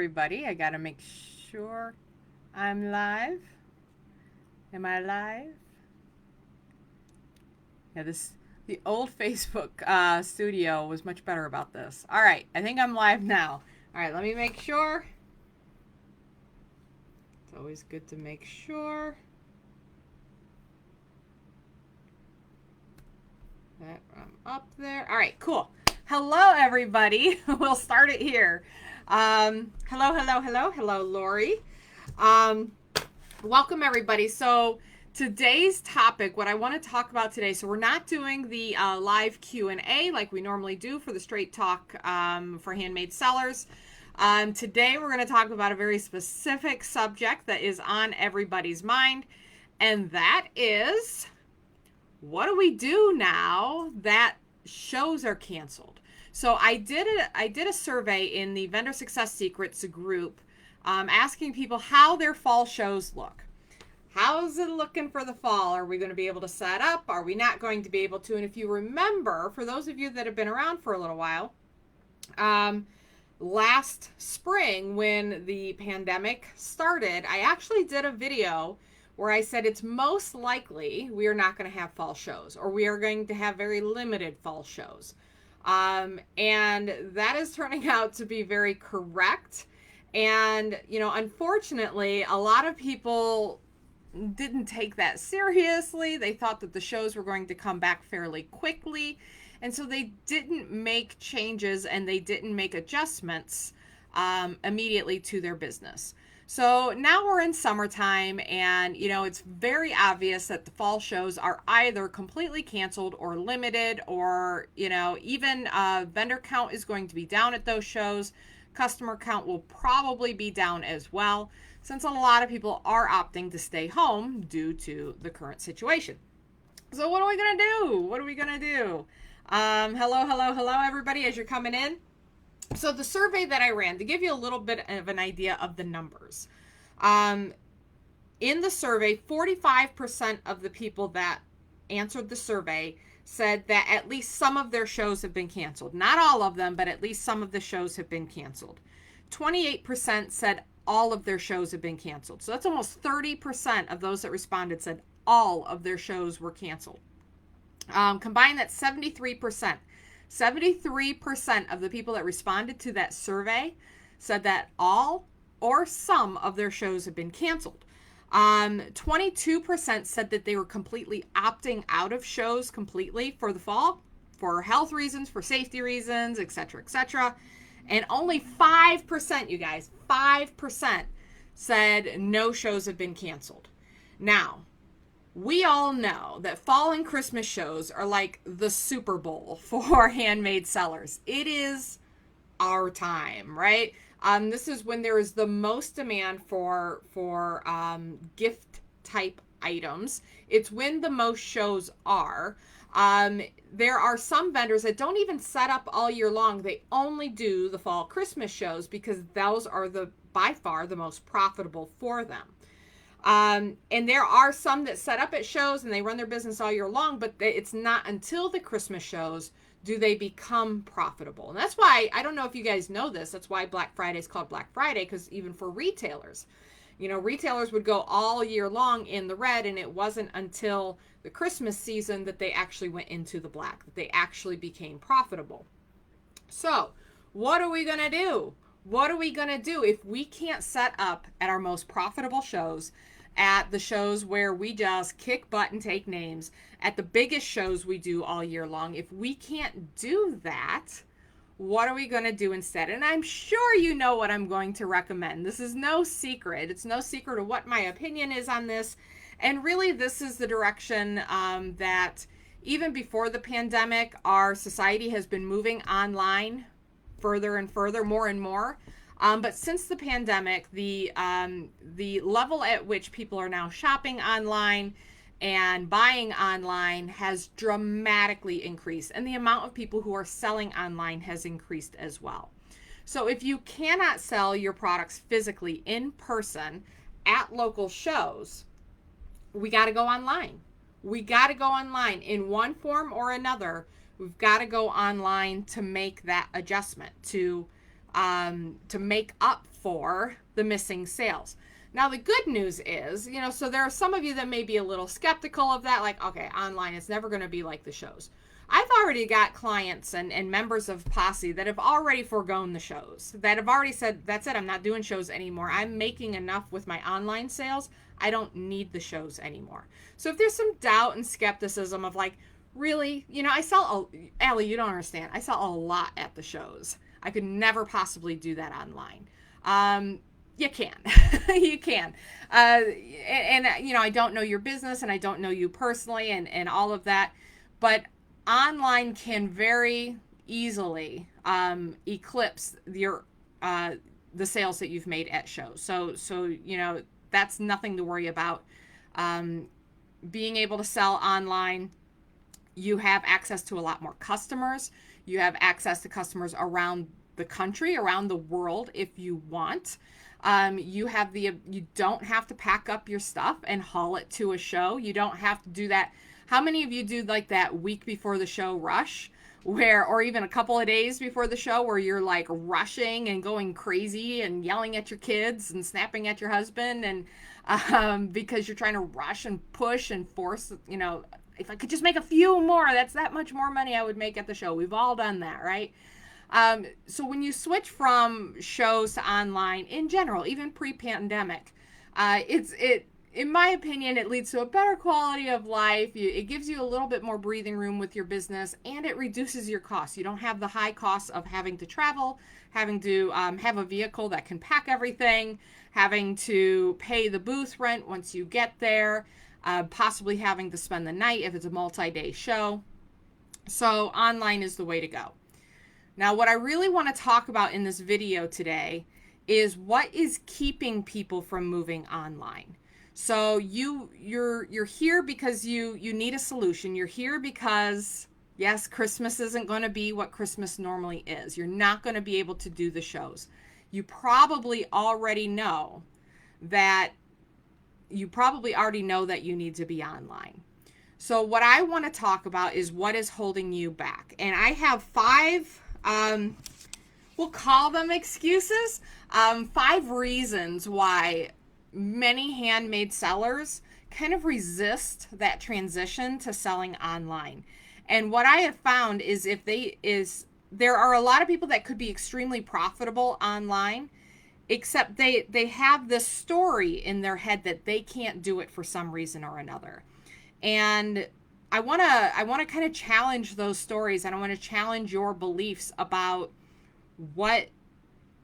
everybody. I gotta make sure I'm live. Am I live? Yeah, the old Facebook studio was much better about this. All right, I think I'm live now. All right, let me make sure. It's always good to make sure that I'm up there. All right, cool. Hello, everybody. We'll start it here. Hello, Lori. Welcome, everybody. So today's topic, what I want to talk about today, so we're not doing the live Q&A like we normally do for the Straight Talk for handmade sellers. Today we're going to talk about a very specific subject that is on everybody's mind, and that is, what do we do now that shows are canceled? So I did a survey in the Vendor Success Secrets group, asking people how their fall shows look. How's it looking for the fall? Are we going to be able to set up? Are we not going to be able to? And if you remember, for those of you that have been around for a little while, last spring when the pandemic started, I actually did a video where I said it's most likely we are not going to have fall shows, or we are going to have very limited fall shows. And that is turning out to be very correct. And, you know, unfortunately, a lot of people didn't take that seriously. They thought that the shows were going to come back fairly quickly. And so they didn't make changes and they didn't make adjustments immediately to their business. So now we're in summertime, and, you know, it's very obvious that the fall shows are either completely canceled or limited, or, you know, even vendor count is going to be down at those shows. Customer count will probably be down as well, since a lot of people are opting to stay home due to the current situation. So what are we going to do? What are we going to do? Hello, everybody, as you're coming in. So the survey that I ran, to give you a little bit of an idea of the numbers, in the survey, 45% of the people that answered the survey said that at least some of their shows have been canceled. Not all of them, but at least some of the shows have been canceled. 28% said all of their shows have been canceled. So that's almost 30% of those that responded said all of their shows were canceled. Combined, that's 73%. 73% of the people that responded to that survey said that all or some of their shows have been canceled. 22% said that they were completely opting out of shows completely for the fall, for health reasons, for safety reasons, etc., etc. And only 5%, you guys, 5% said no shows have been canceled. Now, we all know that fall and Christmas shows are like the Super Bowl for handmade sellers. It is our time, right? This is when there is the most demand for gift type items. It's when the most shows are. There are some vendors that don't even set up all year long. They only do the fall Christmas shows because those are by far the most profitable for them. And there are some that set up at shows and they run their business all year long, but it's not until the Christmas shows do they become profitable. And that's why, I don't know if you guys know this, that's why Black Friday is called Black Friday, because even for retailers, you know, retailers would go all year long in the red, and it wasn't until the Christmas season that they actually went into the black, that they actually became profitable. So what are we going to do? What are we going to do if we can't set up at our most profitable shows, at the shows where we just kick butt and take names, at the biggest shows we do all year long? If we can't do that, what are we going to do instead? And I'm sure you know what I'm going to recommend. This is no secret. It's no secret of what my opinion is on this. And really, this is the direction that even before the pandemic, our society has been moving online further and further, more and more. But since the pandemic, the level at which people are now shopping online and buying online has dramatically increased, and the amount of people who are selling online has increased as well. So if you cannot sell your products physically in person at local shows, we got to go online. We got to go online in one form or another. We've got to go online to make that adjustment, to to make up for the missing sales. Now, the good news is, so there are some of you that may be a little skeptical of that, like, okay, online, it's never going to be like the shows. I've already got clients and members of Posse that have already foregone the shows, that have already said, that's it, I'm not doing shows anymore. I'm making enough with my online sales. I don't need the shows anymore. So if there's some doubt and skepticism of like, really, I sell, Allie, you don't understand. I sell a lot at the shows. I could never possibly do that online. You can. You can. And I don't know your business and I don't know you personally and all of that. But online can very easily eclipse your the sales that you've made at shows. So that's nothing to worry about. Being able to sell online, you have access to a lot more customers. You have access to customers around the country, around the world if you want. You don't have to pack up your stuff and haul it to a show. You don't have to do that. How many of you do like that week before the show rush or even a couple of days before the show where you're like rushing and going crazy and yelling at your kids and snapping at your husband and because you're trying to rush and push and force, if I could just make a few more, that's that much more money I would make at the show. We've all done that, right? So when you switch from shows to online in general, even pre-pandemic, in my opinion, it leads to a better quality of life. It gives you a little bit more breathing room with your business, and it reduces your costs. You don't have the high costs of having to travel, having to have a vehicle that can pack everything, having to pay the booth rent once you get there, possibly having to spend the night if it's a multi-day show. So online is the way to go. Now, what I really want to talk about in this video today is what is keeping people from moving online. So you're here because you need a solution. You're here because, yes, Christmas isn't going to be what Christmas normally is. You're not going to be able to do the shows. You probably already know that you need to be online. So what I want to talk about is what is holding you back. And I have 5, we'll call them excuses, 5 reasons why many handmade sellers kind of resist that transition to selling online. And what I have found is there are a lot of people that could be extremely profitable online, except they have this story in their head that they can't do it for some reason or another. And I want to kind of challenge those stories, and I want to challenge your beliefs about what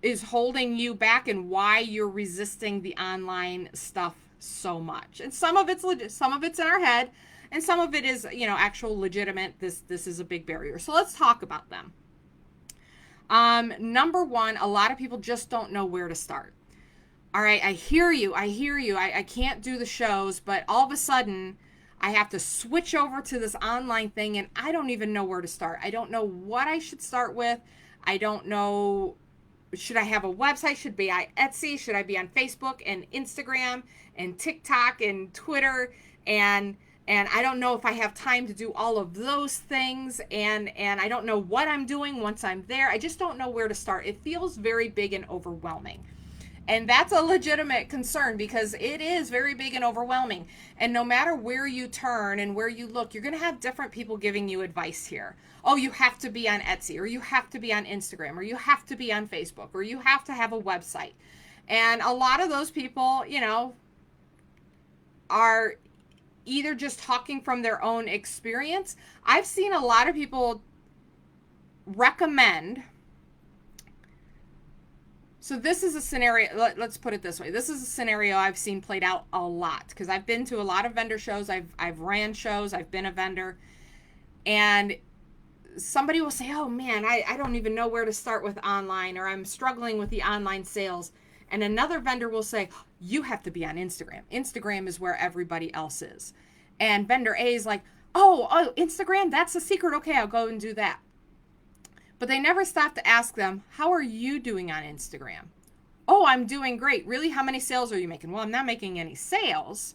is holding you back and why you're resisting the online stuff so much. And some of it's in our head, and some of it is, actual legitimate. This is a big barrier. So let's talk about them. Number 1, a lot of people just don't know where to start. All right, I hear you. I can't do the shows, but all of a sudden I have to switch over to this online thing and I don't even know where to start. I don't know what I should start with. I don't know, should I have a website? Should be on Etsy? Should I be on Facebook and Instagram and TikTok and Twitter? And I don't know if I have time to do all of those things. And I don't know what I'm doing once I'm there. I just don't know where to start. It feels very big and overwhelming. And that's a legitimate concern because it is very big and overwhelming. And no matter where you turn and where you look, you're going to have different people giving you advice here. Oh, you have to be on Etsy, or you have to be on Instagram, or you have to be on Facebook, or you have to have a website. And a lot of those people, are either just talking from their own experience. I've seen a lot of people recommend. So this is a scenario, let's put it this way. This is a scenario I've seen played out a lot because I've been to a lot of vendor shows. I've ran shows. I've been a vendor. And somebody will say, oh man, I don't even know where to start with online, or I'm struggling with the online sales. And another vendor will say, you have to be on Instagram. Instagram is where everybody else is. And vendor A is like, oh, Instagram, that's the secret. Okay, I'll go and do that. But they never stop to ask them, how are you doing on Instagram? Oh, I'm doing great. Really? How many sales are you making? Well, I'm not making any sales,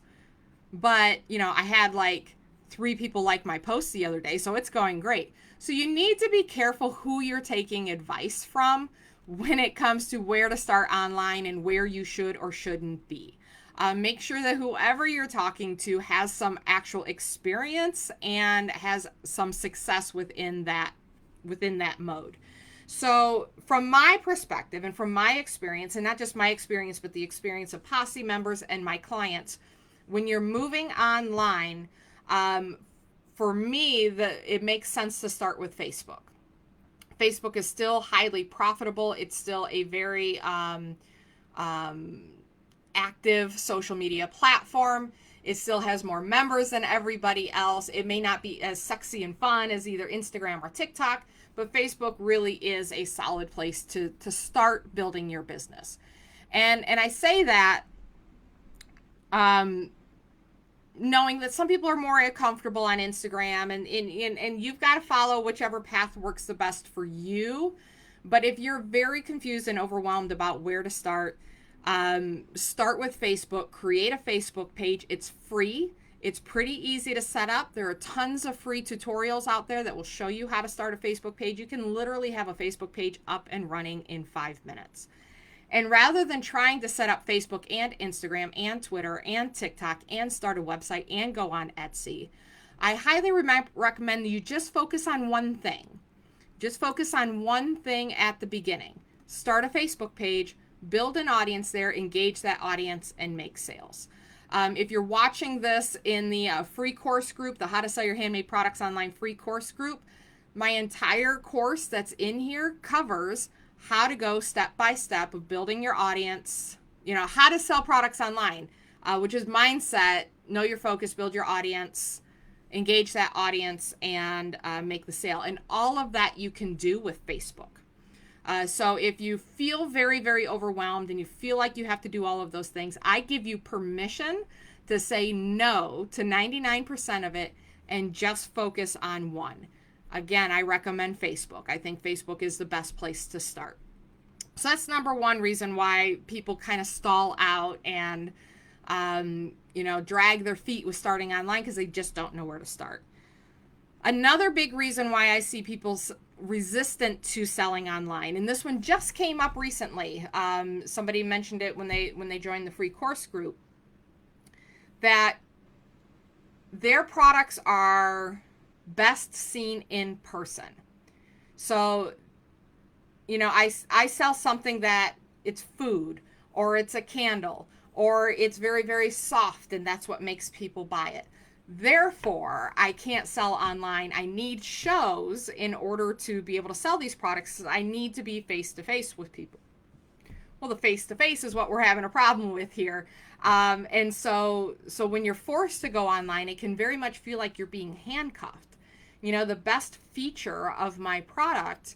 but I had like 3 people like my post the other day, so it's going great. So you need to be careful who you're taking advice from when it comes to where to start online and where you should or shouldn't be. Make sure that whoever you're talking to has some actual experience and has some success within that mode. So from my perspective and from my experience, and not just my experience, but the experience of Posse members and my clients, when you're moving online, for me, it makes sense to start with Facebook. Facebook is still highly profitable. It's still a very active social media platform. It still has more members than everybody else. It may not be as sexy and fun as either Instagram or TikTok, but Facebook really is a solid place to start building your business. And I say that knowing that some people are more comfortable on Instagram, and you've got to follow whichever path works the best for you. But if you're very confused and overwhelmed about where to start with Facebook. Create a Facebook page. It's free. It's pretty easy to set up. There are tons of free tutorials out there that will show you how to start a Facebook page. You can literally have a Facebook page up and running in 5 minutes. And rather than trying to set up Facebook and Instagram and Twitter and TikTok and start a website and go on Etsy, I highly recommend that you just focus on one thing. Just focus on one thing at the beginning. Start a Facebook page, build an audience there, engage that audience, and make sales. If you're watching this in the free course group, the How to Sell Your Handmade Products Online free course group, my entire course that's in here covers how to go step by step of building your audience, how to sell products online, which is mindset, know your focus, build your audience, engage that audience, and make the sale. And all of that you can do with Facebook. So if you feel very, very overwhelmed and you feel like you have to do all of those things, I give you permission to say no to 99% of it and just focus on one. Again, I recommend Facebook. I think Facebook is the best place to start. So that's number one reason why people kind of stall out and, drag their feet with starting online, because they just don't know where to start. Another big reason why I see people's resistant to selling online, and this one just came up recently. Somebody mentioned it when they joined the free course group, that their products are best seen in person. So, I sell something that it's food, or it's a candle, or it's very, very soft, and that's what makes people buy it. Therefore, I can't sell online. I need shows in order to be able to sell these products. I need to be face-to-face with people. Well, the face-to-face is what we're having a problem with here. And so when you're forced to go online, it can very much feel like you're being handcuffed. The best feature of my product,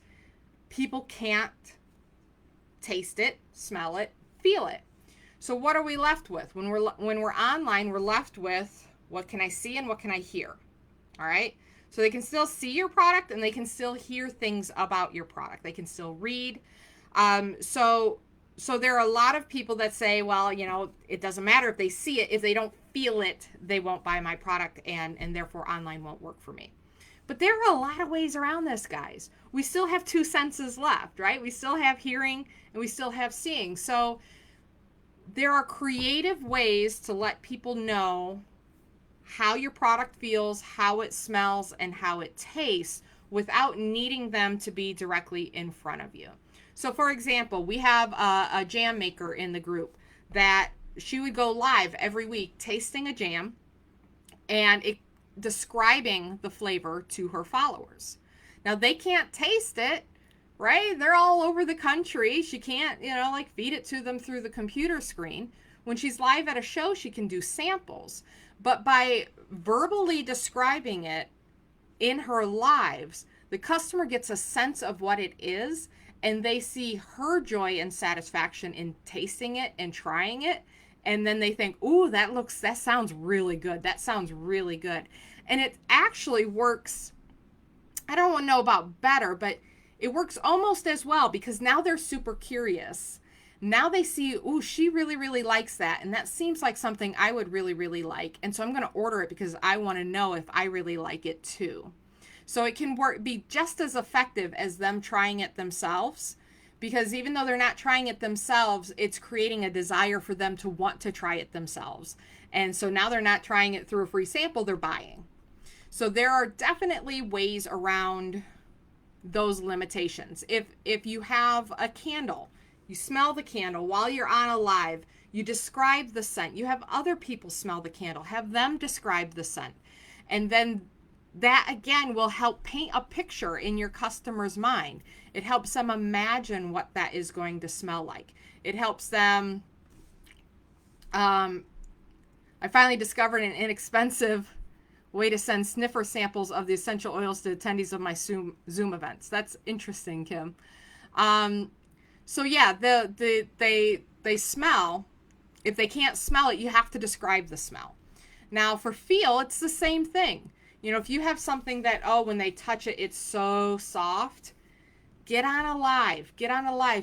people can't taste it, smell it, feel it. So what are we left with? When we're online, we're left with, what can I see and what can I hear? All right. So they can still see your product and they can still hear things about your product. They can still read. So there are a lot of people that say, well, it doesn't matter if they see it. If they don't feel it, they won't buy my product, and therefore online won't work for me. But there are a lot of ways around this, guys. We still have 2 senses left, right? We still have hearing and we still have seeing. So there are creative ways to let people know how your product feels, how it smells, and how it tastes without needing them to be directly in front of you. So for example, we have a jam maker in the group that she would go live every week tasting a jam and describing the flavor to her followers. Now they can't taste it, right? They're all over the country. She can't, feed it to them through the computer screen. When she's live at a show, she can do samples. But by verbally describing it in her lives, the customer gets a sense of what it is, and they see her joy and satisfaction in tasting it and trying it. And then they think, ooh, that sounds really good. That sounds really good. And it actually works, I don't know about better, but it works almost as well, because now they're super curious. Now they see, ooh, she really, really likes that. And that seems like something I would really, really like. And so I'm going to order it because I want to know if I really like it too. So it can be just as effective as them trying it themselves, because even though they're not trying it themselves, it's creating a desire for them to want to try it themselves. And so now they're not trying it through a free sample, they're buying. So there are definitely ways around those limitations. If you have a candle, you smell the candle while you're on a live, you describe the scent. You have other people smell the candle, have them describe the scent. And then that again will help paint a picture in your customer's mind. It helps them imagine what that is going to smell like. It helps them. I finally discovered an inexpensive way to send sniffer samples of the essential oils to attendees of my Zoom events. That's interesting, Kim. So yeah, they smell. If they can't smell it, you have to describe the smell. Now for feel, it's the same thing. You know, if you have something that, oh, when they touch it, it's so soft, get on a live,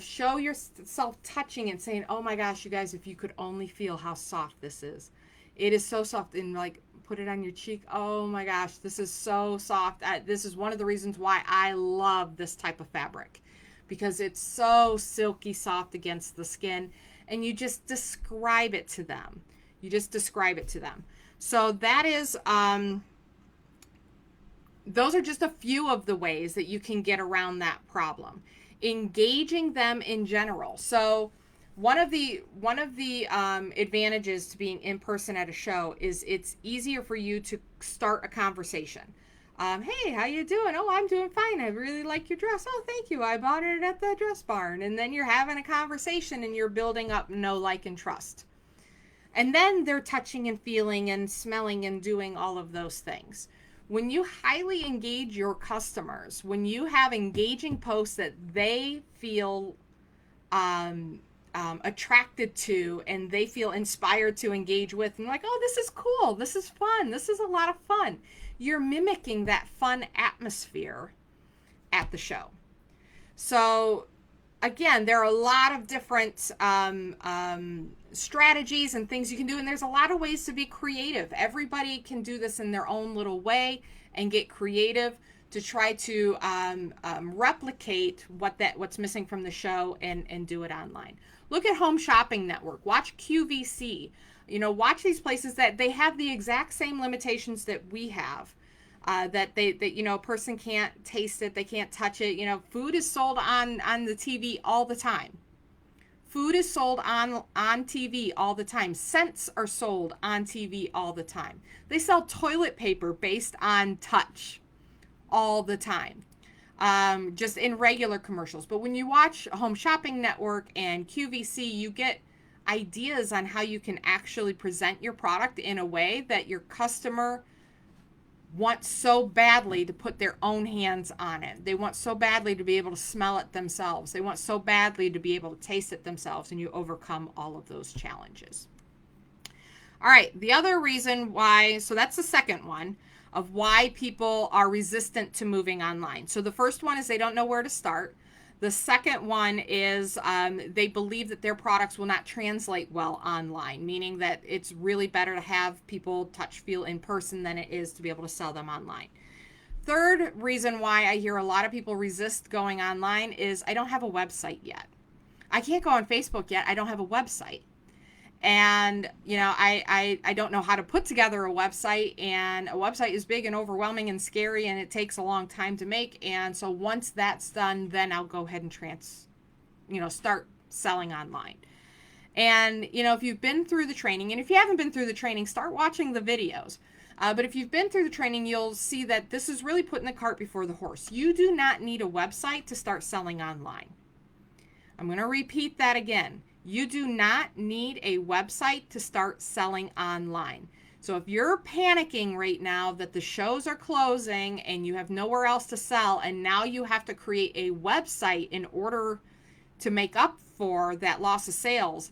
show yourself touching and saying, oh my gosh, you guys, if you could only feel how soft this is. It is so soft, and like, put it on your cheek. Oh my gosh, this is so soft. This is one of the reasons why I love this type of fabric, because it's so silky soft against the skin, and you just describe it to them. So that is, those are just a few of the ways that you can get around that problem. Engaging them in general. So one of the advantages to being in person at a show is it's easier for you to start a conversation. Hey, how you doing? Oh, I'm doing fine. I really like your dress. Oh, thank you. I bought it at the dress barn. And then you're having a conversation and you're building up know, like, and trust. And then they're touching and feeling and smelling and doing all of those things. When you highly engage your customers, when you have engaging posts that they feel attracted to and they feel inspired to engage with, and like, oh, this is cool, this is fun, this is a lot of fun, you're mimicking that fun atmosphere at the show. So again, there are a lot of different strategies and things you can do, and there's a lot of ways to be creative. Everybody can do this in their own little way and get creative to try to replicate what's missing from the show and do it online. Look at Home Shopping Network. Watch QVC. You know, watch these places that they have the exact same limitations that we have. That you know, a person can't taste it, they can't touch it. You know, food is sold on the TV all the time. Food is sold on TV all the time. Scents are sold on TV all the time. They sell toilet paper based on touch all the time, just in regular commercials. But when you watch Home Shopping Network and QVC, you get ideas on how you can actually present your product in a way that your customer want so badly to put their own hands on it. They want so badly to be able to smell it themselves. They want so badly to be able to taste it themselves, and you overcome all of those challenges. All right, the other reason why, so that's the second one of why people are resistant to moving online. So the first one is they don't know where to start. The second one is they believe that their products will not translate well online, meaning that it's really better to have people touch, feel in person than it is to be able to sell them online. Third reason why I hear a lot of people resist going online is I don't have a website yet. I can't go on Facebook yet. I don't have a website. And, you know, I don't know how to put together a website, and a website is big and overwhelming and scary, and it takes a long time to make. And so once that's done, then I'll go ahead and start selling online. And, you know, if you've been through the training, and if you haven't been through the training, start watching the videos. But if you've been through the training, you'll see that this is really putting the cart before the horse. You do not need a website to start selling online. I'm going to repeat that again. You do not need a website to start selling online. So if you're panicking right now that the shows are closing and you have nowhere else to sell, and now you have to create a website in order to make up for that loss of sales,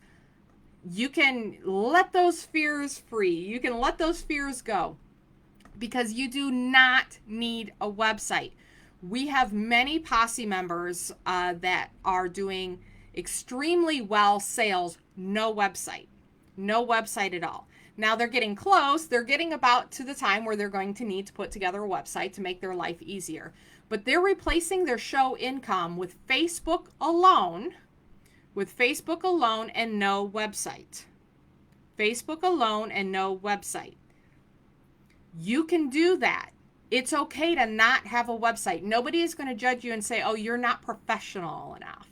you can let those fears free. You can let those fears go, because you do not need a website. We have many Posse members that are doing extremely well sales, no website at all. Now they're getting close. They're getting about to the time where they're going to need to put together a website to make their life easier. but they're replacing their show income with Facebook alone, and no website. Facebook alone and no website. You can do that. It's okay to not have a website. Nobody is going to judge you and say, oh, you're not professional enough.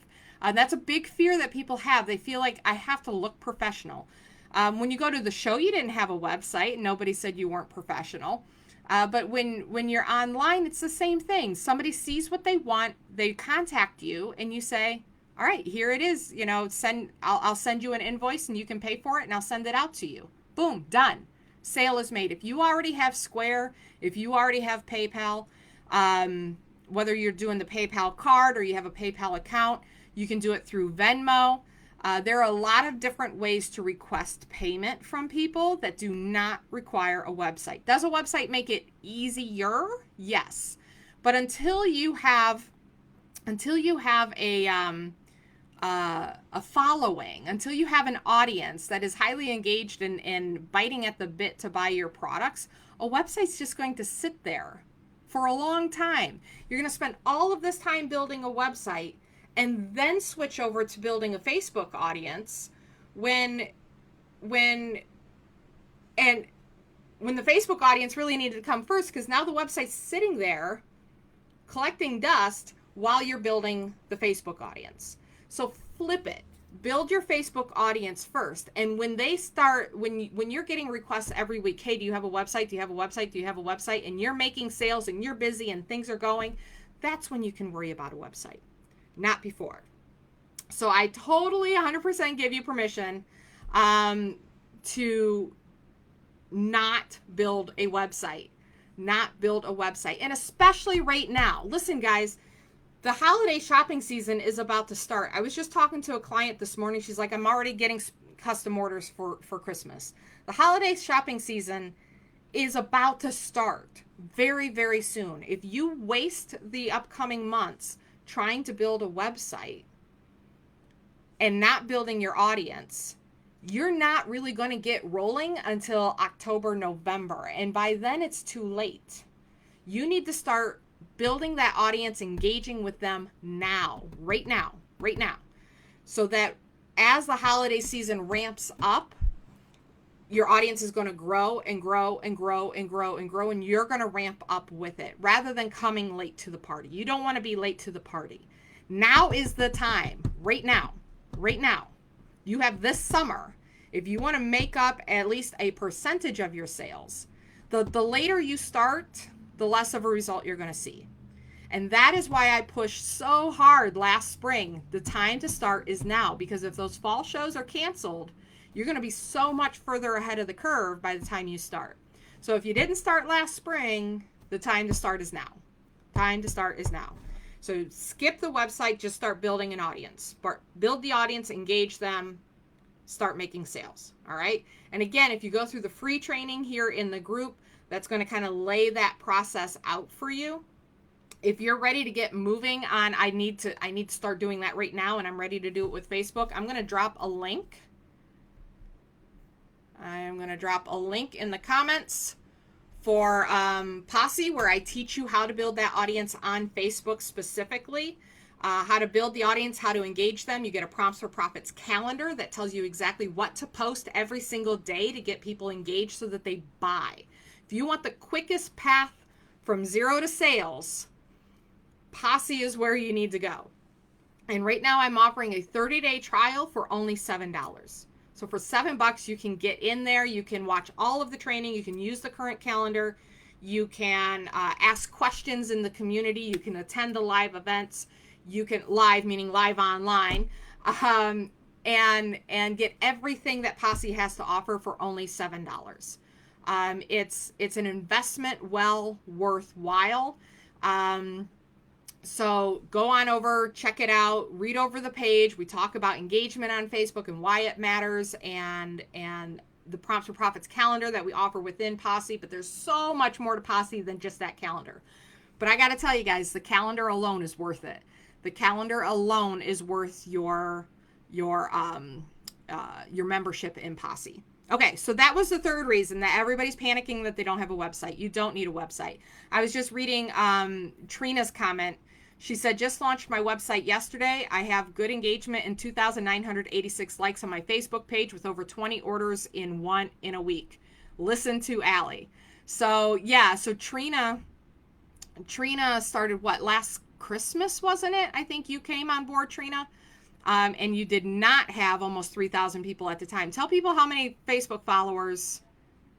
That's a big fear that people have. They feel like I have to look professional. When you go to the show, you didn't have a website. Nobody said you weren't professional. But when you're online, it's the same thing. Somebody sees what they want, they contact you, and you say, all right, here it is. You know, I'll send you an invoice and you can pay for it, and I'll send it out to you. Boom, done. Sale is made. If you already have Square, if you already have PayPal, whether you're doing the PayPal card or you have a PayPal account, you can do it through Venmo. There are a lot of different ways to request payment from people that do not require a website. Does a website make it easier? Yes. But until you have a following, until you have an audience that is highly engaged and biting at the bit to buy your products, a website's just going to sit there for a long time. You're going to spend all of this time building a website and then switch over to building a Facebook audience when the Facebook audience really needed to come first, because now the website's sitting there collecting dust while you're building the Facebook audience. So flip it. Build your Facebook audience first. And when they start, when you're getting requests every week, hey, do you have a website? Do you have a website? Do you have a website? And you're making sales and you're busy and things are going, that's when you can worry about a website, not before. So I totally 100% give you permission to not build a website. And especially right now. Listen, guys, the holiday shopping season is about to start. I was just talking to a client this morning. She's like, I'm already getting custom orders for Christmas. The holiday shopping season is about to start very, very soon. If you waste the upcoming months trying to build a website and not building your audience, you're not really going to get rolling until October, November. And by then it's too late. You need to start building that audience, engaging with them now, right now, so that as the holiday season ramps up, your audience is going to grow and grow and grow and grow and grow, and you're going to ramp up with it rather than coming late to the party. You don't want to be late to the party. Now is the time, right now. You have this summer. If you want to make up at least a percentage of your sales, the later you start, the less of a result you're going to see. And that is why I pushed so hard last spring. The time to start is now, because if those fall shows are canceled, you're going to be so much further ahead of the curve by the time you start. So if you didn't start last spring, the time to start is now. So skip the website, just start building an audience. Build the audience, engage them, start making sales. All right. And again, if you go through the free training here in the group, that's going to kind of lay that process out for you. If you're ready to get moving on, I need to start doing that right now, and I'm ready to do it with Facebook. I'm going to drop a link. I'm going to drop a link in the comments for Posse, where I teach you how to build that audience on Facebook specifically, how to build the audience, how to engage them. You get a Prompts for Profits calendar that tells you exactly what to post every single day to get people engaged so that they buy. If you want the quickest path from zero to sales, Posse is where you need to go. And right now I'm offering a 30-day trial for only $7. So for $7, you can get in there. You can watch all of the training. You can use the current calendar. You can ask questions in the community. You can attend the live events. You can live, meaning live online, and get everything that Posse has to offer for only $7. It's an investment well worthwhile. So go on over, check it out, read over the page. We talk about engagement on Facebook and why it matters, and the Prompts for Profits calendar that we offer within Posse. But there's so much more to Posse than just that calendar. But I got to tell you guys, the calendar alone is worth it. The calendar alone is worth your membership in Posse. Okay, so that was the third reason that everybody's panicking that they don't have a website. You don't need a website. I was just reading Trina's comment. She said, just launched my website yesterday. I have good engagement and 2,986 likes on my Facebook page with over 20 orders in a week. Listen to Allie. So yeah, so Trina started what, last Christmas, wasn't it? I think you came on board, Trina. And you did not have almost 3,000 people at the time. Tell people how many Facebook followers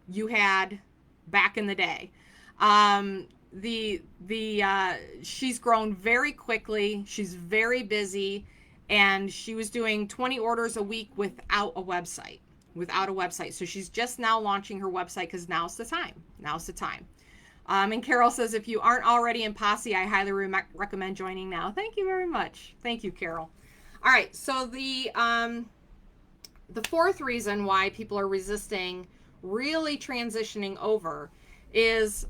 you had back in the day. She's grown very quickly. She's very busy, and she was doing 20 orders a week without a website. So she's just now launching her website because now's the time. And Carol says, if you aren't already in Posse, I highly recommend joining now. Thank you very much. Thank you, Carol. All right, so the fourth reason why people are resisting really transitioning over is,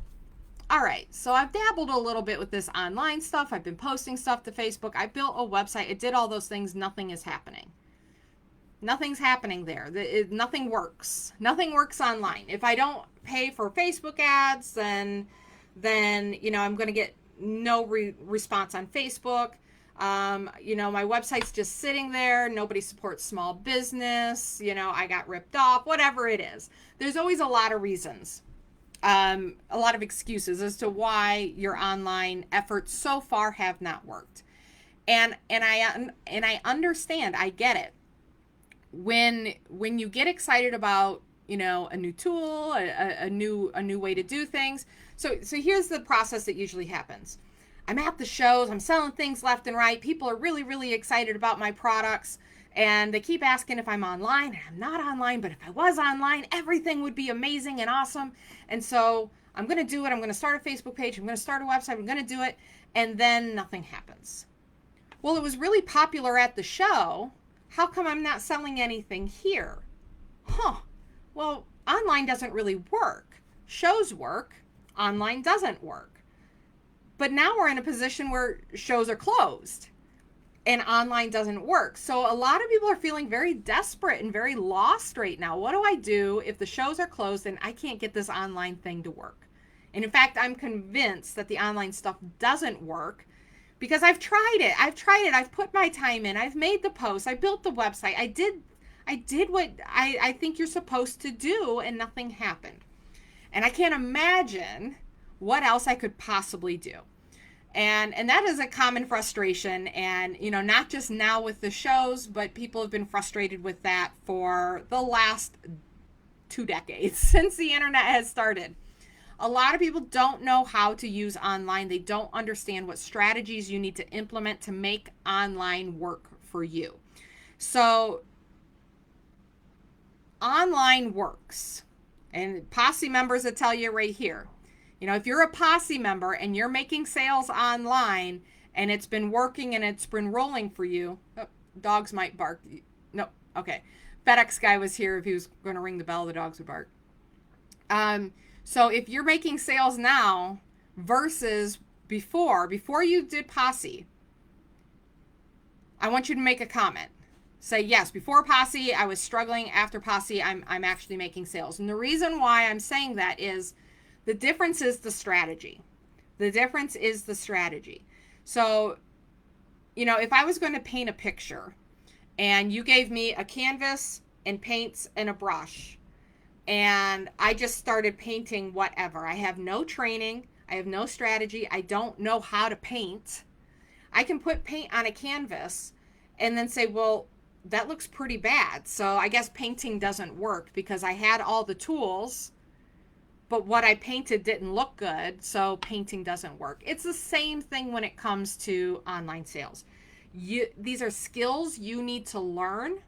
all right, so I've dabbled a little bit with this online stuff. I've been posting stuff to Facebook. I built a website. It did all those things. Nothing is happening. Nothing's happening there. Nothing works. Nothing works online. If I don't pay for Facebook ads, then I'm going to get no response on Facebook. My website's just sitting there. Nobody supports small business. I got ripped off, whatever it is. There's always a lot of reasons, a lot of excuses as to why your online efforts so far have not worked. And I understand, I get it. When you get excited about, a new tool, a new way to do things. So here's the process that usually happens. I'm at the shows, I'm selling things left and right. People are really, really excited about my products, and they keep asking if I'm online, and I'm not online, but if I was online, everything would be amazing and awesome. And so I'm going to do it. I'm going to start a Facebook page. I'm going to start a website. I'm going to do it. And then nothing happens. Well, it was really popular at the show. How come I'm not selling anything here? Well, online doesn't really work. Shows work. Online doesn't work. But now we're in a position where shows are closed and online doesn't work. So a lot of people are feeling very desperate and very lost right now. What do I do if the shows are closed and I can't get this online thing to work? And in fact, I'm convinced that the online stuff doesn't work because I've tried it. I've put my time in. I've made the posts. I built the website. I did what I think you're supposed to do, and nothing happened. And I can't imagine what else I could possibly do. And that is a common frustration. And, not just now with the shows, but people have been frustrated with that for the last 2 decades since the internet has started. A lot of people don't know how to use online. They don't understand what strategies you need to implement to make online work for you. So online works. And Posse members will tell you right here. If you're a Posse member and you're making sales online and it's been working and it's been rolling for you, dogs might bark. No, okay. FedEx guy was here. If he was going to ring the bell, the dogs would bark. So if you're making sales now versus before you did Posse, I want you to make a comment. Say, yes, before Posse, I was struggling. After Posse, I'm actually making sales. And the reason why I'm saying that is the difference is the strategy. So, if I was going to paint a picture and you gave me a canvas and paints and a brush, and I just started painting whatever. I have no training. I have no strategy. I don't know how to paint. I can put paint on a canvas and then say, well, that looks pretty bad. So I guess painting doesn't work because I had all the tools, but what I painted didn't look good. So painting doesn't work. It's the same thing when it comes to online sales. These are skills you need to learn.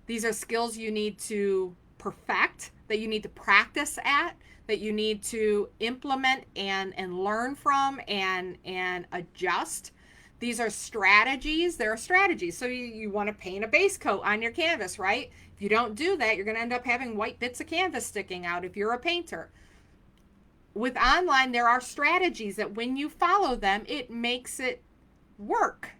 These are skills you need to perfect, that you need to practice at, that you need to implement and learn from and adjust. These are strategies. There are strategies. So you want to paint a base coat on your canvas, right? If you don't do that, you're going to end up having white bits of canvas sticking out if you're a painter. With online, there are strategies that when you follow them, it makes it work.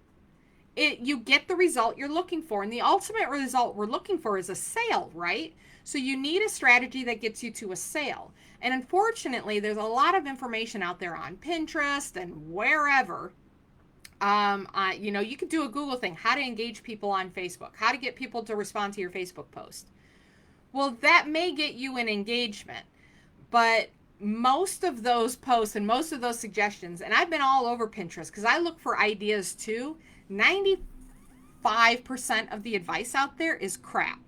you get the result you're looking for. And the ultimate result we're looking for is a sale, right? So you need a strategy that gets you to a sale. And unfortunately, there's a lot of information out there on Pinterest and wherever. You could do a Google thing, how to engage people on Facebook, how to get people to respond to your Facebook post. Well, that may get you an engagement, but most of those posts and most of those suggestions, and I've been all over Pinterest because I look for ideas too, 95% of the advice out there is crap.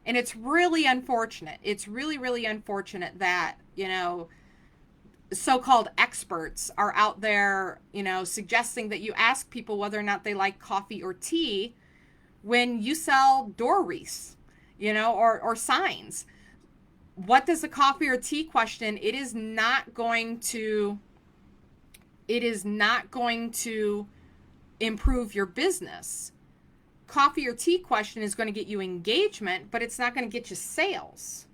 And it's really unfortunate. It's really, really unfortunate that, so-called experts are out there, suggesting that you ask people whether or not they like coffee or tea when you sell door wreaths, or signs. What does the coffee or tea question? It is not going to improve your business. Coffee or tea question is going to get you engagement, but it's not going to get you sales.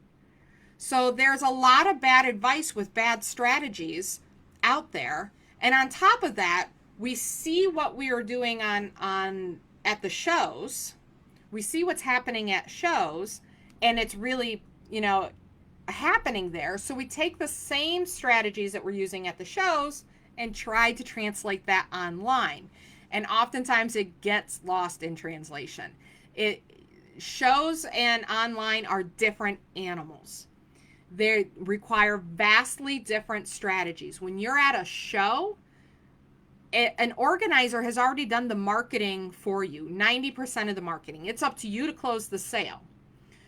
So there's a lot of bad advice with bad strategies out there. And on top of that, we see what we are doing at the shows. We see what's happening at shows, and it's really, happening there. So we take the same strategies that we're using at the shows and try to translate that online. And oftentimes it gets lost in translation. Shows and online are different animals. They require vastly different strategies. When you're at a show, an organizer has already done the marketing for you, 90% of the marketing. It's up to you to close the sale.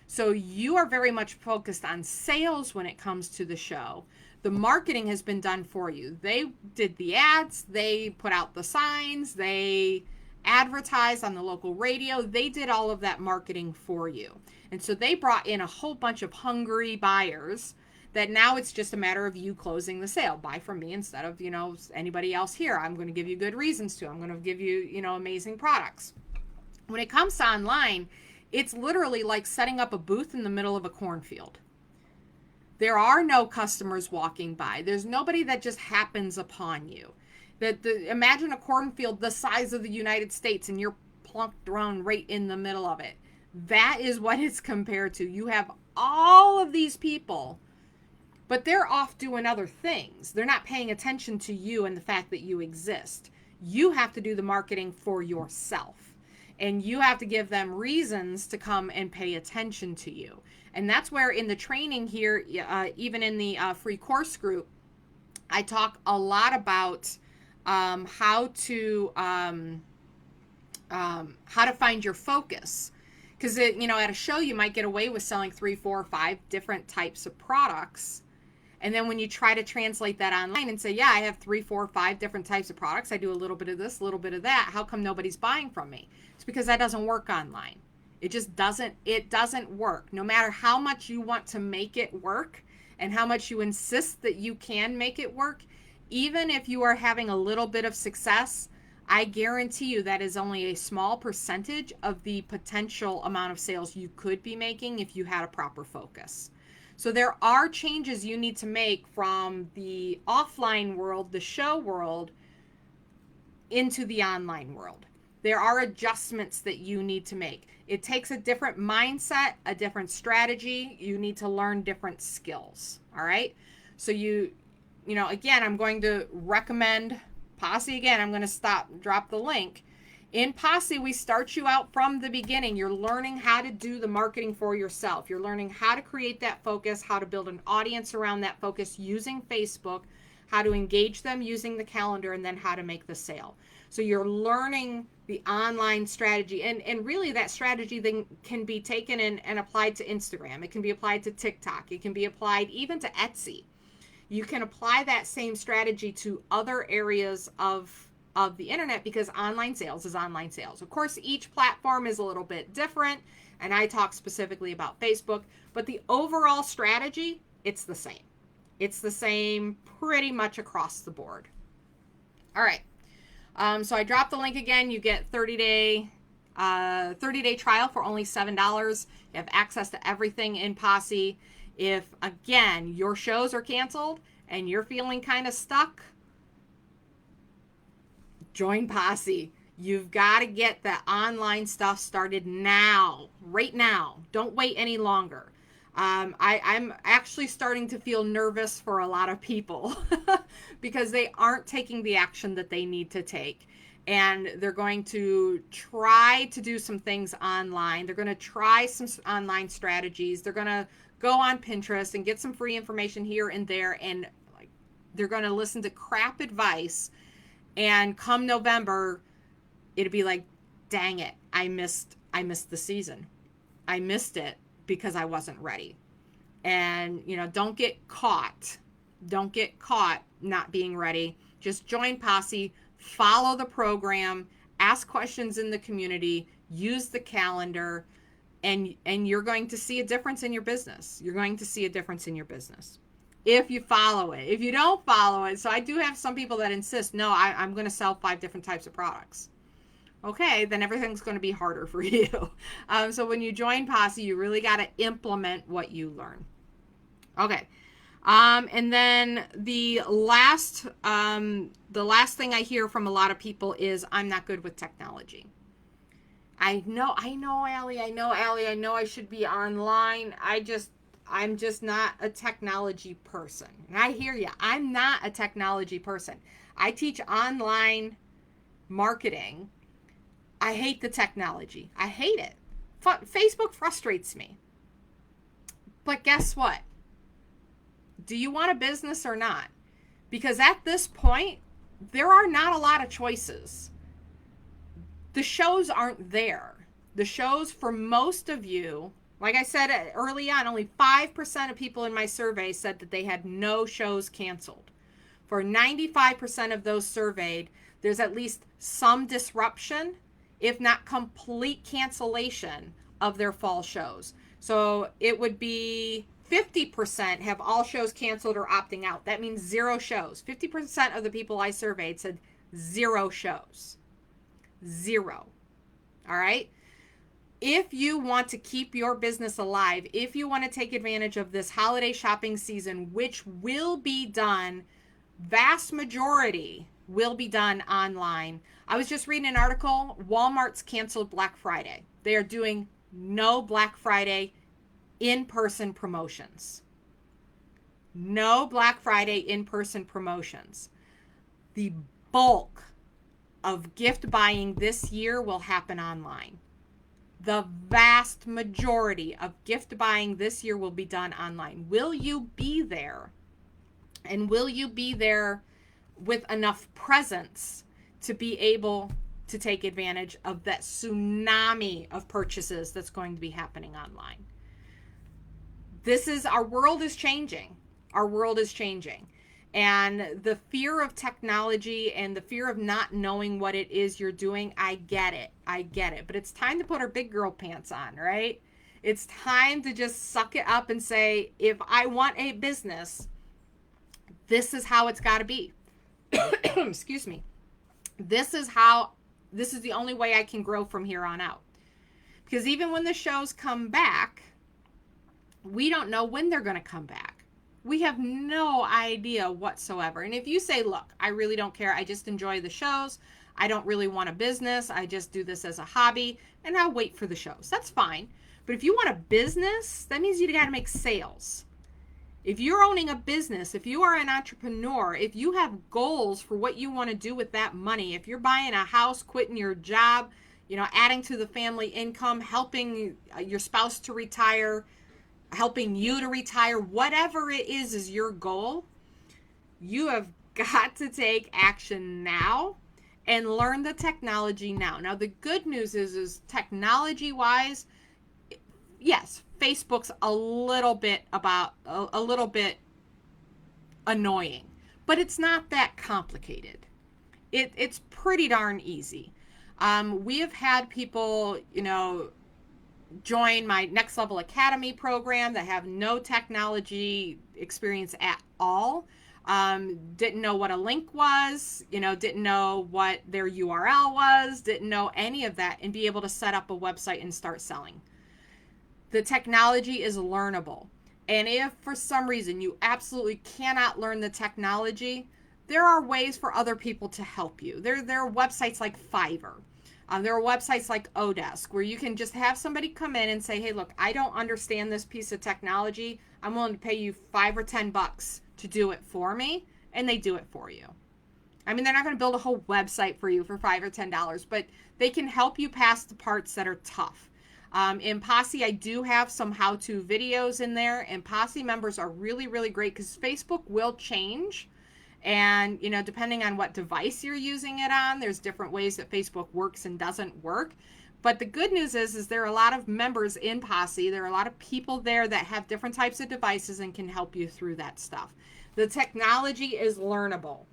So you are very much focused on sales when it comes to the show. The marketing has been done for you. They did the ads, they put out the signs, they advertised on the local radio. They did all of that marketing for you. And so they brought in a whole bunch of hungry buyers that now it's just a matter of you closing the sale. Buy from me instead of, anybody else here. I'm going to give you good reasons to. I'm going to give you, amazing products. When it comes to online, it's literally like setting up a booth in the middle of a cornfield. There are no customers walking by. There's nobody that just happens upon you. Imagine a cornfield the size of the United States and you're plunked around right in the middle of it. That is what it's compared to. You have all of these people, but they're off doing other things. They're not paying attention to you and the fact that you exist. You have to do the marketing for yourself. And you have to give them reasons to come and pay attention to you. And that's where in the training here, even in the free course group, I talk a lot about how to find your focus. Because at a show you might get away with selling 3, 4, 5 different types of products, and then when you try to translate that online and say, yeah, I have 3, 4, 5 different types of products, I do a little bit of this, a little bit of that, how come nobody's buying from me? It's because that doesn't work online. It just doesn't. It doesn't work. No matter how much you want to make it work and how much you insist that you can make it work, even if you are having a little bit of success, I guarantee you that is only a small percentage of the potential amount of sales you could be making if you had a proper focus. So there are changes you need to make from the offline world, the show world, into the online world. There are adjustments that you need to make. It takes a different mindset, a different strategy. You need to learn different skills. All right. So again, I'm going to recommend Posse again. I'm going to drop the link. In Posse, we start you out from the beginning. You're learning how to do the marketing for yourself. You're learning how to create that focus, how to build an audience around that focus using Facebook, how to engage them using the calendar, and then how to make the sale. So you're learning the online strategy, and really that strategy then can be taken and applied to Instagram. It can be applied to TikTok. It can be applied even to Etsy. You can apply that same strategy to other areas of the internet, because online sales is online sales. Of course, each platform is a little bit different, and I talk specifically about Facebook, but the overall strategy, it's the same. It's the same pretty much across the board. All right. So I dropped the link again. You get 30-day trial for only $7. You have access to everything in Posse. If, again, your shows are canceled and you're feeling kind of stuck, join Posse. You've got to get the online stuff started now, right now. Don't wait any longer. I'm actually starting to feel nervous for a lot of people because they aren't taking the action that they need to take. And they're going to try to do some things online. They're going to try some online strategies. They're going to go on Pinterest and get some free information here and there. And like, they're going to listen to crap advice. And come November, it'd be like, dang it, I missed the season. I missed it because I wasn't ready. And, don't get caught. Don't get caught not being ready. Just join Posse, follow the program, ask questions in the community, use the calendar, and you're going to see a difference in your business. You're going to see a difference in your business if you follow it. If you don't follow it, so I do have some people that insist, no, I'm going to sell 5 different types of products. Okay, then everything's going to be harder for you. So when you join Posse, you really got to implement what you learn. Okay. And then the last thing I hear from a lot of people is, I'm not good with technology. I know, Allie. I know I should be online. I'm just not a technology person. And I hear you. I'm not a technology person. I teach online marketing. I hate the technology. I hate it. Facebook frustrates me. But guess what? Do you want a business or not? Because at this point, there are not a lot of choices. The shows aren't there. The shows for most of you, like I said early on, only 5% of people in my survey said that they had no shows canceled. For 95% of those surveyed, there's at least some disruption, if not complete cancellation of their fall shows. So it would be 50% have all shows canceled or opting out. That means 0 shows. 50% of the people I surveyed said 0 shows. 0. All right? If you want to keep your business alive, if you want to take advantage of this holiday shopping season, which will be done, vast majority will be done online. I was just reading an article. Walmart's canceled Black Friday. They are doing no Black Friday in-person promotions. No Black Friday in-person promotions. The bulk of gift buying this year will happen online. The vast majority of gift buying this year will be done online. Will you be there? And will you be there with enough presence to be able to take advantage of that tsunami of purchases that's going to be happening online? Our world is changing. Our world is changing. And the fear of technology and the fear of not knowing what it is you're doing, I get it. But it's time to put our big girl pants on, right? It's time to just suck it up and say, if I want a business, this is how it's got to be. Excuse me. This is the only way I can grow from here on out. Because even when the shows come back, we don't know when they're going to come back. We have no idea whatsoever. And if you say, look, I really don't care. I just enjoy the shows. I don't really want a business. I just do this as a hobby and I'll wait for the shows. That's fine. But if you want a business, that means you got to make sales. If you're owning a business, if you are an entrepreneur, if you have goals for what you want to do with that money, if you're buying a house, quitting your job, adding to the family income, helping your spouse to retire, helping you to retire, whatever it is your goal, you have got to take action now and learn the technology now. Now, the good news is technology-wise, yes, Facebook's a little bit annoying, but it's not that complicated. It's pretty darn easy. We have had people, join my Next Level Academy program that have no technology experience at all. Didn't know what a link was, didn't know what their URL was, didn't know any of that, and be able to set up a website and start selling. The technology is learnable. And if for some reason you absolutely cannot learn the technology, there are ways for other people to help you. There are websites like Fiverr. There are websites like Odesk where you can just have somebody come in and say, hey, look, I don't understand this piece of technology. I'm willing to pay you $5 or $10 to do it for me. And they do it for you. I mean, they're not going to build a whole website for you for $5 or $10, but they can help you pass the parts that are tough. In Posse, I do have some how-to videos in there, and Posse members are really, really great because Facebook will change. And, you know, depending on what device you're using it on, there's different ways that Facebook works and doesn't work. But the good news is there are a lot of members in Posse. There are a lot of people there that have different types of devices and can help you through that stuff. The technology is learnable.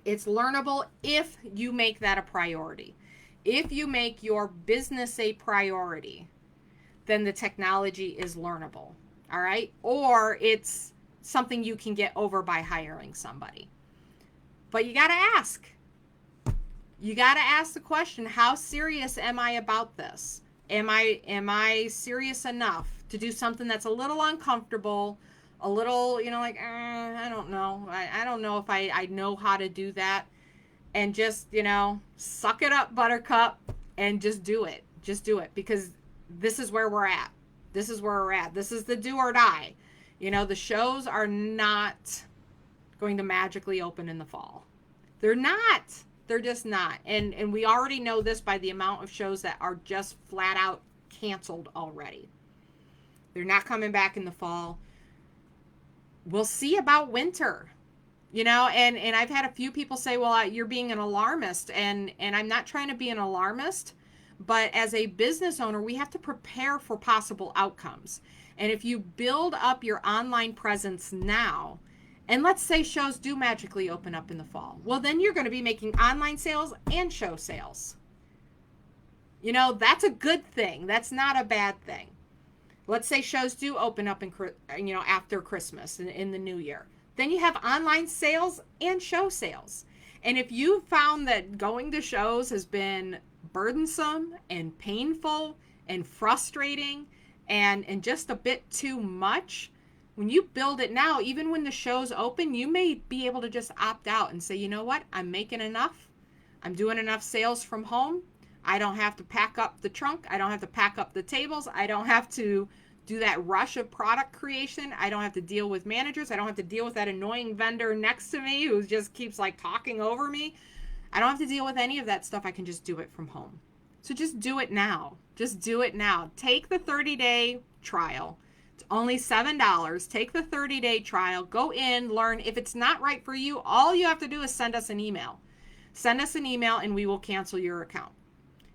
It's learnable if you make that a priority. If you make your business a priority, then the technology is learnable. All right? Or it's something you can get over by hiring somebody. But you got to ask. You got to ask the question, how serious am I about this? Am I serious enough to do something that's a little uncomfortable, a little, you know, like, I don't know. I don't know if I know how to do that. And just, you know, suck it up, buttercup, and just do it. Just do it, because this is where we're at. This is where we're at. This is the do or die. You know, the shows are not going to magically open in the fall. They're not. They're just not. And we already know this by the amount of shows that are just flat out canceled already. They're not coming back in the fall. We'll see about winter. You know, and I've had a few people say, well, you're being an alarmist. And I'm not trying to be an alarmist. But as a business owner, we have to prepare for possible outcomes. And if you build up your online presence now, and let's say shows do magically open up in the fall, well, then you're going to be making online sales and show sales. You know, that's a good thing. That's not a bad thing. Let's say shows do open up after Christmas in the new year. Then you have online sales and show sales. And if you found that going to shows has been burdensome and painful and frustrating and just a bit too much, when you build it now, even when the show's open, you may be able to just opt out and say, you know what, I'm making enough. I'm doing enough sales from home. I don't have to pack up the trunk. I don't have to pack up the tables. I don't have to do that rush of product creation. I don't have to deal with managers. I don't have to deal with that annoying vendor next to me who just keeps like talking over me. I don't have to deal with any of that stuff. I can just do it from home. So just do it now. Just do it now. Take the 30-day trial. It's only $7. Take the 30-day trial. Go in, learn. If it's not right for you, all you have to do is send us an email. Send us an email and we will cancel your account.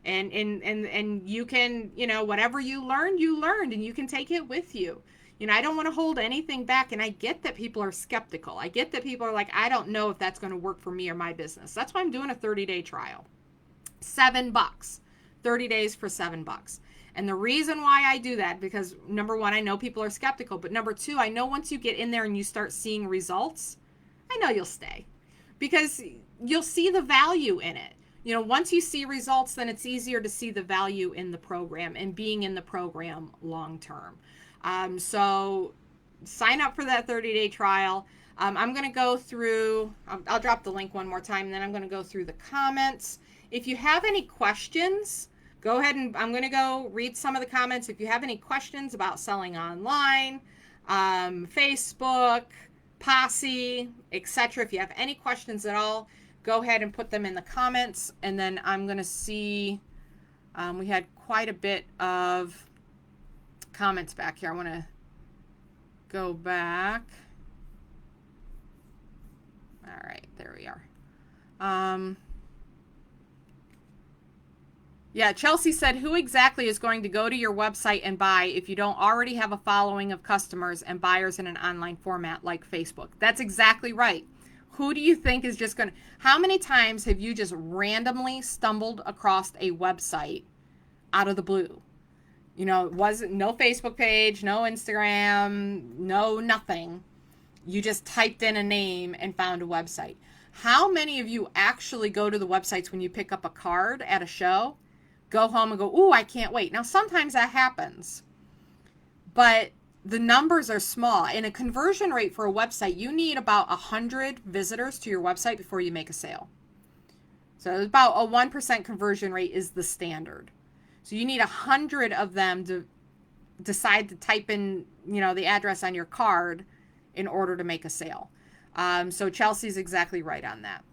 And you can, you know, whatever you learned, and you can take it with you. You know, I don't want to hold anything back. And I get that people are skeptical. I get that people are like, I don't know if that's going to work for me or my business. That's why I'm doing a 30-day trial. $7. 30 days for $7. And the reason why I do that, because number one, I know people are skeptical, but number two, I know once you get in there and you start seeing results, I know you'll stay because you'll see the value in it. You know, once you see results, then it's easier to see the value in the program and being in the program long term. So sign up for that 30-day trial. I'm going to go through, I'll drop the link one more time, and then I'm going to go through the comments. If you have any questions, go ahead and I'm going to go read some of the comments. If you have any questions about selling online, Facebook, Posse, etc., if you have any questions at all, go ahead and put them in the comments, and then I'm going to see, we had quite a bit of comments back here. I want to go back. All right, there we are. Yeah, Chelsea said, who exactly is going to go to your website and buy if you don't already have a following of customers and buyers in an online format like Facebook? That's exactly right. Who do you think is just going to... How many times have you just randomly stumbled across a website out of the blue? You know, it wasn't no Facebook page, no Instagram, no nothing. You just typed in a name and found a website. How many of you actually go to the websites when you pick up a card at a show, go home and go, ooh, I can't wait? Now, sometimes that happens, but the numbers are small. In a conversion rate for a website, you need about 100 visitors to your website before you make a sale. So about a 1% conversion rate is the standard. So you need 100 of them to decide to type in, the address on your card in order to make a sale. So Chelsea's exactly right on that.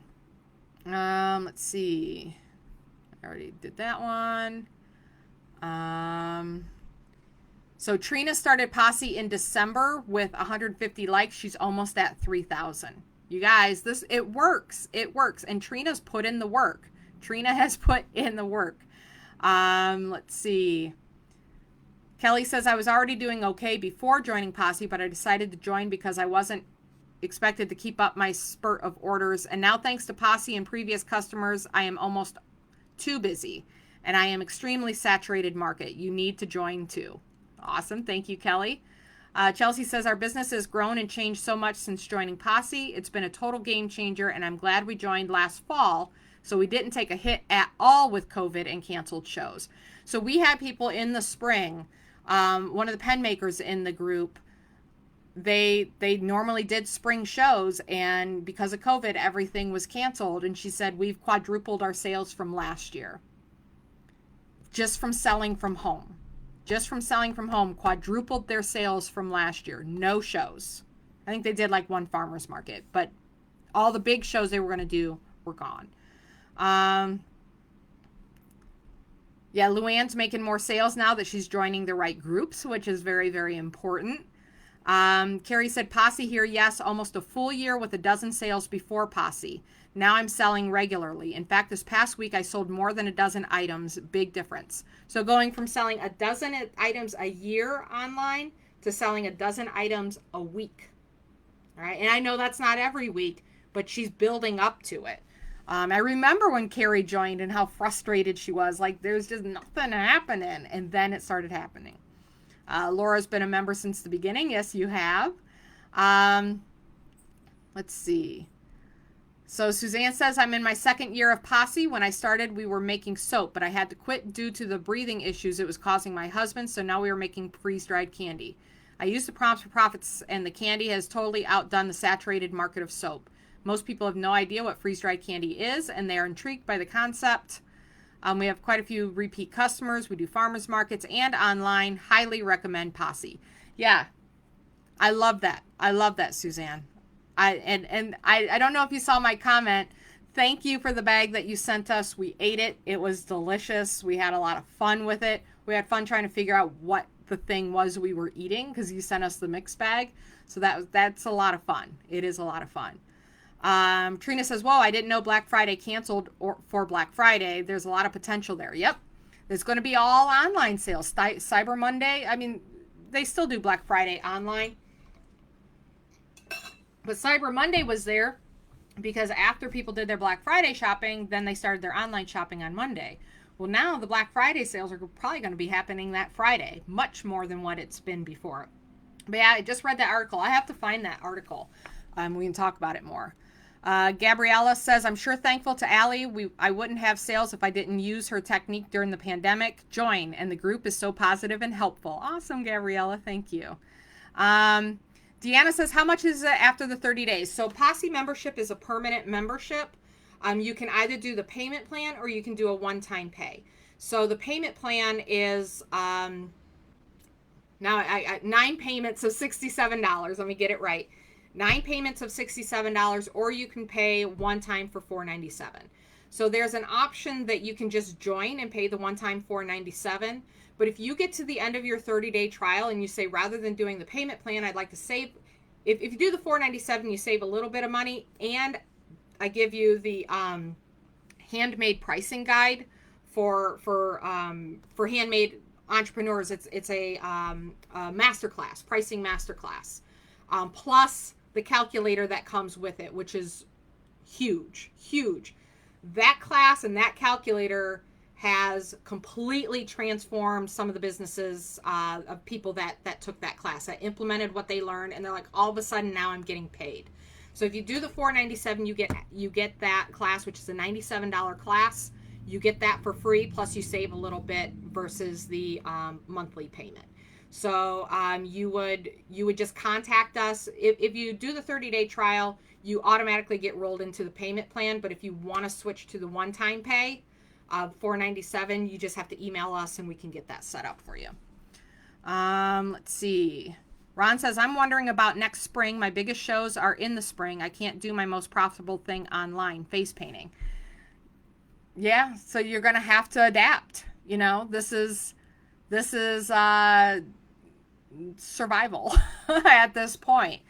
Let's see. I already did that one. So Trina started Posse in December with 150 likes. She's almost at 3,000. You guys, it works. It works. And Trina's put in the work. Trina has put in the work. Let's see. Kelly says, I was already doing okay before joining Posse, but I decided to join because I wasn't expected to keep up my spurt of orders. And now, thanks to Posse and previous customers, I am almost too busy. And I am extremely saturated market. You need to join too. Awesome. Thank you, Kelly. Chelsea says, our business has grown and changed so much since joining Posse. It's been a total game changer, and I'm glad we joined last fall so we didn't take a hit at all with COVID and canceled shows. So we had people in the spring, one of the pen makers in the group, they normally did spring shows, and because of COVID, everything was canceled. And she said, we've quadrupled our sales from last year. Just from selling from home. Just from selling from home, quadrupled their sales from last year. No shows. I think they did like one farmer's market, but all the big shows they were going to do were gone. Yeah, Luann's making more sales now that she's joining the right groups, which is very, very important. Carrie said, Posse here, yes, almost a full year with a dozen sales before Posse. Now I'm selling regularly. In fact, this past week I sold more than a dozen items. Big difference. So going from selling a dozen items a year online to selling a dozen items a week. All right. And I know that's not every week, but she's building up to it. I remember when Carrie joined and how frustrated she was. Like, there's just nothing happening. And then it started happening. Laura's been a member since the beginning. Yes, you have. Let's see. So Suzanne says, I'm in my second year of Posse. When I started, we were making soap, but I had to quit due to the breathing issues it was causing my husband. So now we are making freeze-dried candy. I used the Prompts for Profits, and the candy has totally outdone the saturated market of soap. Most people have no idea what freeze-dried candy is, and they are intrigued by the concept. We have quite a few repeat customers. We do farmers markets and online. Highly recommend Posse. Yeah, I love that. I love that, Suzanne. I don't know if you saw my comment. Thank you for the bag that you sent us. We ate it. It was delicious. We had a lot of fun with it. We had fun trying to figure out what the thing was we were eating because you sent us the mix bag. So that's a lot of fun. It is a lot of fun. Trina says, whoa, I didn't know Black Friday canceled for Black Friday. There's a lot of potential there. Yep. There's going to be all online sales. Cyber Monday. I mean, they still do Black Friday online. But Cyber Monday was there because after people did their Black Friday shopping, then they started their online shopping on Monday. Well, now the Black Friday sales are probably going to be happening that Friday, much more than what it's been before. But yeah, I just read that article. I have to find that article. We can talk about it more. Gabriella says, I'm sure thankful to Allie. I wouldn't have sales if I didn't use her technique during the pandemic. Join, and the group is so positive and helpful. Awesome, Gabriella. Thank you. Deanna says, how much is it after the 30 days? So Posse membership is a permanent membership. You can either do the payment plan or you can do a one-time pay. So the payment plan is now 9 payments of $67. Let me get it right. 9 payments of $67, or you can pay one time for $497. So there's an option that you can just join and pay the one time $497. But if you get to the end of your 30-day trial and you say, rather than doing the payment plan, I'd like to save, if you do the $497, you save a little bit of money, and I give you the handmade pricing guide for handmade entrepreneurs. It's a masterclass, pricing masterclass, plus the calculator that comes with it, which is huge. That class and that calculator has completely transformed some of the businesses of people that took that class, that implemented what they learned, and they're like, all of a sudden now I'm getting paid. So if you do the $497, you get that class, which is a $97 class. You get that for free, plus you save a little bit versus the monthly payment. So you would just contact us. If you do the 30-day trial, you automatically get rolled into the payment plan. But if you want to switch to the one-time pay of $497, you just have to email us and we can get that set up for you. Let's see. Ron says, I'm wondering about next spring. My biggest shows are in the spring. I can't do my most profitable thing online, face painting. Yeah, so you're going to have to adapt. You know, this is survival at this point.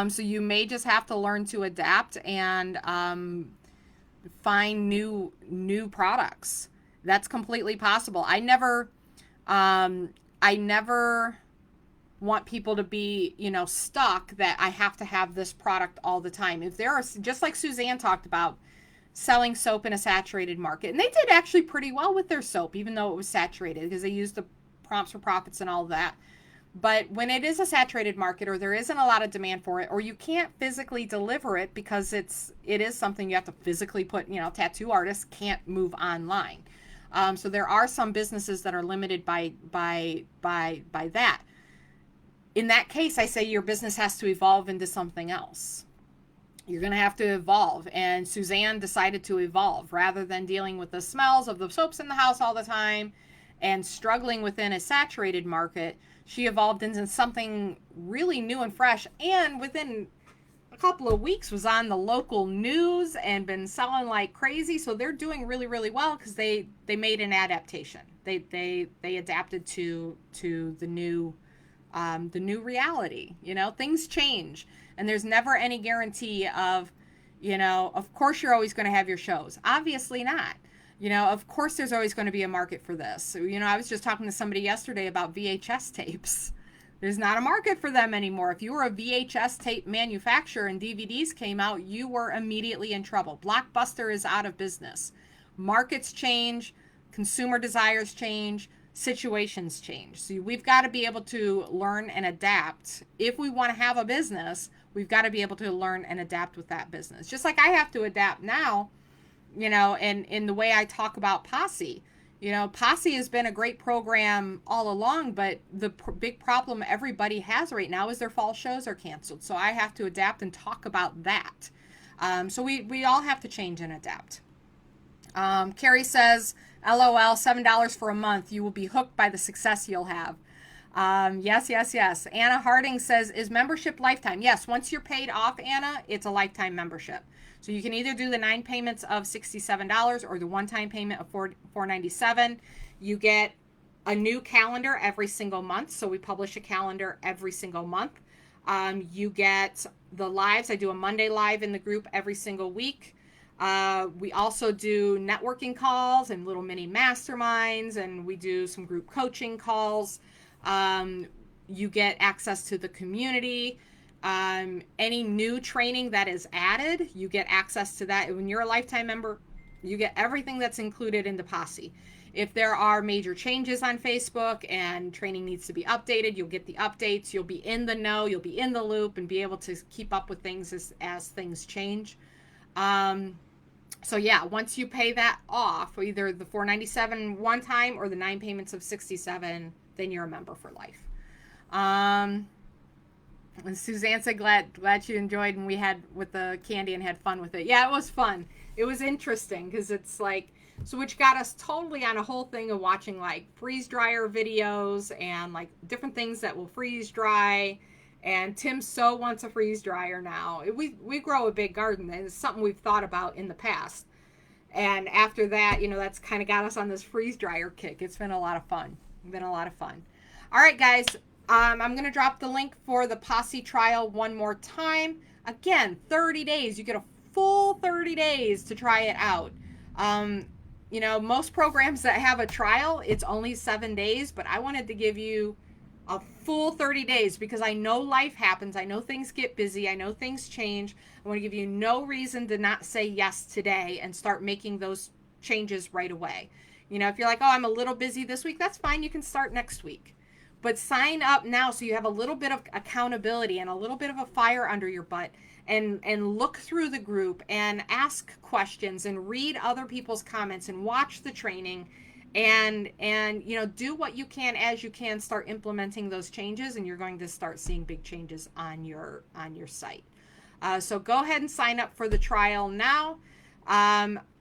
So you may just have to learn to adapt and find new products. That's completely possible. I never want people to be, stuck that I have to have this product all the time. If there are, just like Suzanne talked about, selling soap in a saturated market, and they did actually pretty well with their soap, even though it was saturated, because they used the prompts for profits and all that. But when it is a saturated market, or there isn't a lot of demand for it, or you can't physically deliver it because it is something you have to physically put, tattoo artists can't move online. So there are some businesses that are limited by that. In that case, I say your business has to evolve into something else. You're going to have to evolve. And Suzanne decided to evolve rather than dealing with the smells of the soaps in the house all the time and struggling within a saturated market. She evolved into something really new and fresh, and within a couple of weeks was on the local news and been selling like crazy. So they're doing really, really well because they made an adaptation. They adapted to the new reality. Things change, and there's never any guarantee of, of course you're always going to have your shows. Obviously not. Of course there's always going to be a market for this. So, I was just talking to somebody yesterday about VHS tapes. There's not a market for them anymore. If you were a VHS tape manufacturer and DVDs came out, you were immediately in trouble. Blockbuster is out of business. Markets change, consumer desires change, situations change. So we've got to be able to learn and adapt. If we want to have a business, we've got to be able to learn and adapt with that business. Just like I have to adapt now, and in the way I talk about Posse. Posse has been a great program all along, but the big problem everybody has right now is their fall shows are canceled. So I have to adapt and talk about that. So we all have to change and adapt. Carrie says, LOL, $7 for a month. You will be hooked by the success you'll have. Yes. Anna Harding says, is membership lifetime? Yes, once you're paid off, Anna, it's a lifetime membership. So you can either do the 9 payments of $67 or the one-time payment of $497. You get a new calendar every single month. So we publish a calendar every single month. You get the lives. I do a Monday live in the group every single week. We also do networking calls and little mini masterminds, and we do some group coaching calls. You get access to the community. Any new training that is added, you get access to that. When you're a lifetime member, you get everything that's included in the Posse. If there are major changes on Facebook and training needs to be updated, you'll get the updates. You'll be in the know, you'll be in the loop, and be able to keep up with things as things change. So yeah, once you pay that off, either the $497 one time or the 9 payments of $67, then you're a member for life. And Suzanne said, glad you enjoyed, and we had with the candy and had fun with it. Yeah, it was fun. It was interesting because it's like, so which got us totally on a whole thing of watching like freeze dryer videos and like different things that will freeze dry. And Tim so wants a freeze dryer now. We grow a big garden, and it's something we've thought about in the past. And after that, that's kind of got us on this freeze dryer kick. It's been a lot of fun. All right, guys. I'm going to drop the link for the Posse trial one more time. Again, 30 days. You get a full 30 days to try it out. Most programs that have a trial, it's only 7 days, but I wanted to give you a full 30 days because I know life happens. I know things get busy. I know things change. I want to give you no reason to not say yes today and start making those changes right away. If you're like, oh, I'm a little busy this week, that's fine. You can start next week. But sign up now so you have a little bit of accountability and a little bit of a fire under your butt, and look through the group and ask questions and read other people's comments and watch the training and you know, do what you can as you can, start implementing those changes, and you're going to start seeing big changes on your site. So go ahead and sign up for the trial now.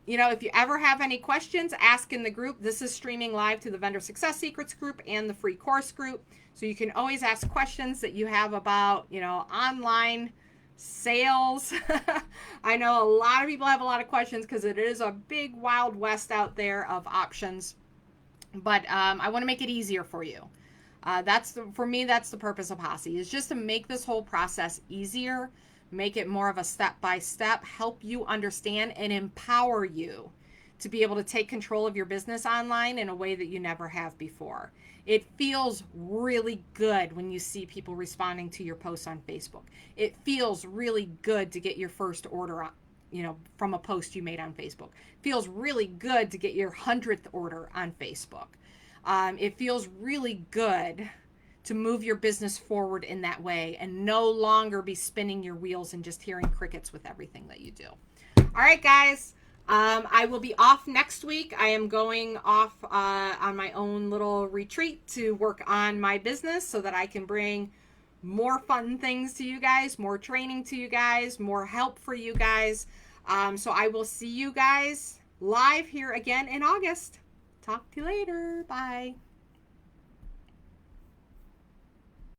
You know, if you ever have any questions, ask in the group. This is streaming live to the Vendor Success Secrets group and the free course group. So you can always ask questions that you have about, you know, online sales. I know a lot of people have a lot of questions because it is a big wild west out there of options. But I want to make it easier for you. For me, that's the purpose of Posse, is just to make this whole process easier, make it more of a step-by-step, help you understand and empower you to be able to take control of your business online in a way that you never have before. It feels really good when you see people responding to your posts on Facebook. It feels really good to get your first order on, you know, from a post you made on Facebook. It feels really good to get your 100th order on Facebook. It feels really good to move your business forward in that way and no longer be spinning your wheels and just hearing crickets with everything that you do. All right, guys. I will be off next week. I am going off on my own little retreat to work on my business so that I can bring more fun things to you guys, more training to you guys, more help for you guys. So I will see you guys live here again in August. Talk to you later. Bye.